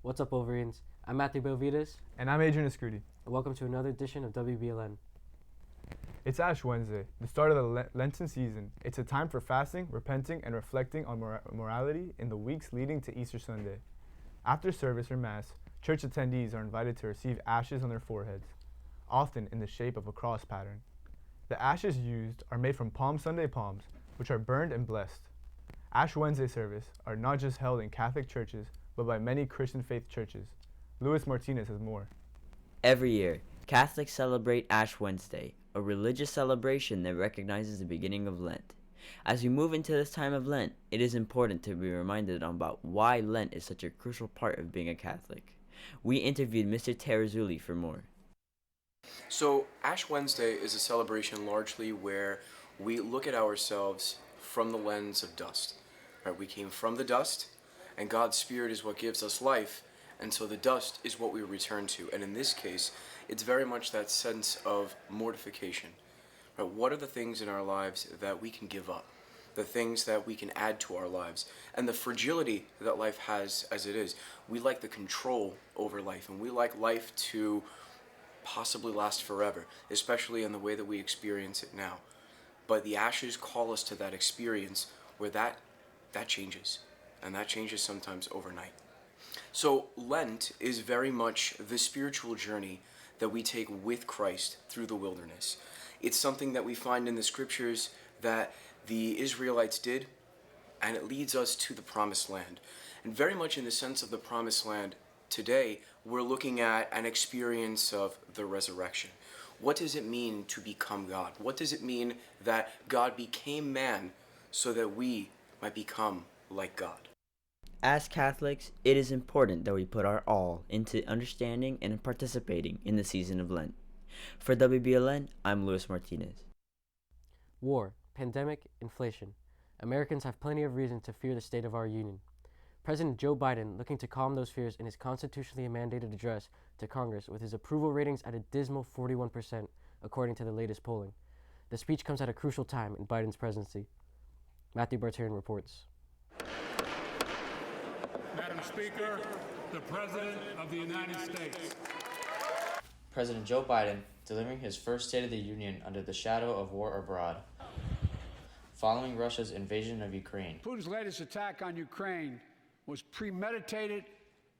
What's up, Wolverines? I'm Matthew Belvides. And I'm Adrian Escudi. And welcome to another edition of WBLN. It's Ash Wednesday, the start of the Lenten season. It's a time for fasting, repenting, and reflecting on morality in the weeks leading to Easter Sunday. After service or Mass, church attendees are invited to receive ashes on their foreheads, often in the shape of a cross pattern. The ashes used are made from Palm Sunday palms, which are burned and blessed. Ash Wednesday service are not just held in Catholic churches, but by many Christian faith churches. Luis Martinez has more. Every year, Catholics celebrate Ash Wednesday, a religious celebration that recognizes the beginning of Lent. As we move into this time of Lent, it is important to be reminded about why Lent is such a crucial part of being a Catholic. We interviewed Mr. Terrazzulli for more. So, Ash Wednesday is a celebration largely where we look at ourselves from the lens of dust. Right? We came from the dust, and God's Spirit is what gives us life, and so the dust is what we return to. And in this case, it's very much that sense of mortification. Right? What are the things in our lives that we can give up? The things that we can add to our lives, and the fragility that life has as it is. We like the control over life, and we like life to possibly last forever, especially in the way that we experience it now. But the ashes call us to that experience where that changes, and that changes sometimes overnight. So Lent is very much the spiritual journey that we take with Christ through the wilderness. It's something that we find in the scriptures that the Israelites did, and it leads us to the promised land. And very much in the sense of the promised land today, we're looking at an experience of the resurrection. What does it mean to become God? What does it mean that God became man so that we might become like God? As Catholics, it is important that we put our all into understanding and participating in the season of Lent. For WBLN, I'm Luis Martinez. War, pandemic, inflation. Americans have plenty of reason to fear the state of our union. President Joe Biden looking to calm those fears in his constitutionally mandated address to Congress with his approval ratings at a dismal 41%, according to the latest polling. The speech comes at a crucial time in Biden's presidency. Matthew Bartarian reports. Madam Speaker, the President of the United States. President Joe Biden delivering his first State of the Union under the shadow of war abroad, following Russia's invasion of Ukraine. Putin's latest attack on Ukraine was premeditated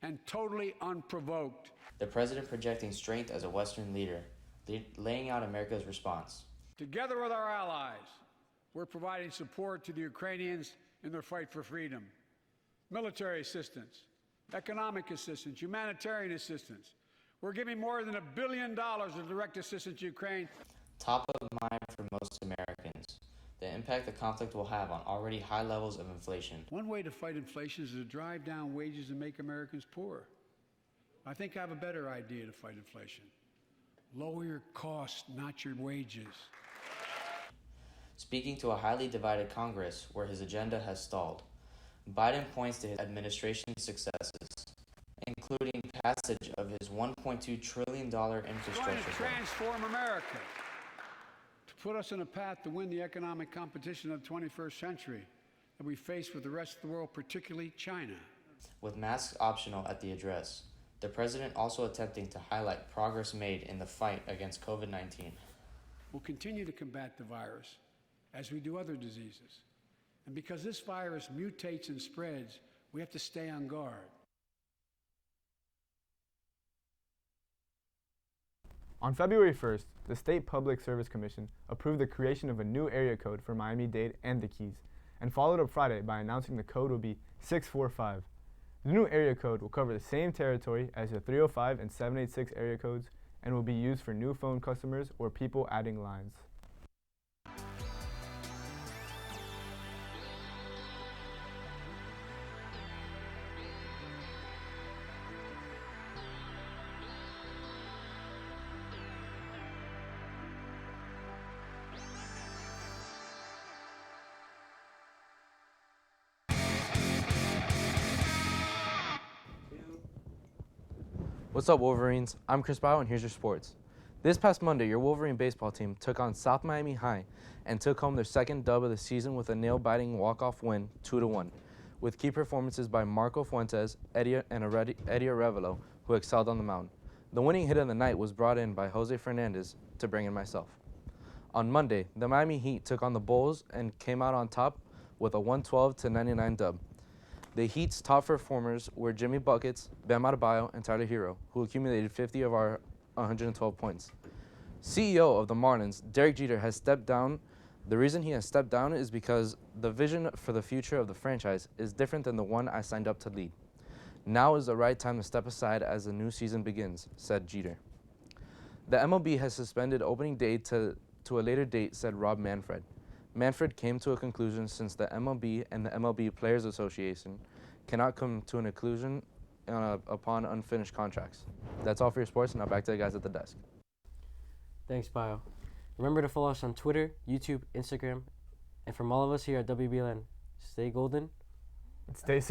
and totally unprovoked. The president projecting strength as a Western leader, laying out America's response. Together with our allies, we're providing support to the Ukrainians in their fight for freedom. Military assistance, economic assistance, humanitarian assistance. We're giving more than $1 billion of direct assistance to Ukraine. Top of mind for most Americans, the impact the conflict will have on already high levels of inflation. One way to fight inflation is to drive down wages and make Americans poor. I think I have a better idea to fight inflation. Lower your costs, not your wages. Speaking to a highly divided Congress where his agenda has stalled, Biden points to his administration's successes, including passage of his $1.2 trillion infrastructure Trying to bill. transform America to put us on a path to win the economic competition of the 21st century that we face with the rest of the world, particularly China. With masks optional at the address, the president also attempting to highlight progress made in the fight against COVID-19. We'll continue to combat the virus as we do other diseases. And because this virus mutates and spreads, we have to stay on guard. On February 1st, the State Public Service Commission approved the creation of a new area code for Miami-Dade and the Keys, and followed up Friday by announcing the code will be 645. The new area code will cover the same territory as the 305 and 786 area codes and will be used for new phone customers or people adding lines. What's up, Wolverines? I'm Chris Bauer, and here's your sports. This past Monday, your Wolverine baseball team took on South Miami High and took home their second dub of the season with a nail-biting walk-off win, 2-1. with key performances by Marco Fuentes, Eddie Arevalo, who excelled on the mound. The winning hit of the night was brought in by Jose Fernandez to bring in myself. On Monday, the Miami Heat took on the Bulls and came out on top with a 112-99 dub. The Heat's top performers were Jimmy Buckets, Bam Adebayo, and Tyler Hero, who accumulated 50 of our 112 points. CEO of the Marlins, Derek Jeter, has stepped down. The reason he has stepped down is because the vision for the future of the franchise is different than the one I signed up to lead. Now is the right time to step aside as the new season begins, said Jeter. The MLB has suspended opening day to a later date, said Rob Manfred. Manfred came to a conclusion since the MLB and the MLB Players Association cannot come to an conclusion upon unfinished contracts. That's all for your sports. Now back to the guys at the desk. Thanks, Bio. Remember to follow us on Twitter, YouTube, Instagram, and from all of us here at WBLN, stay golden. Stay safe.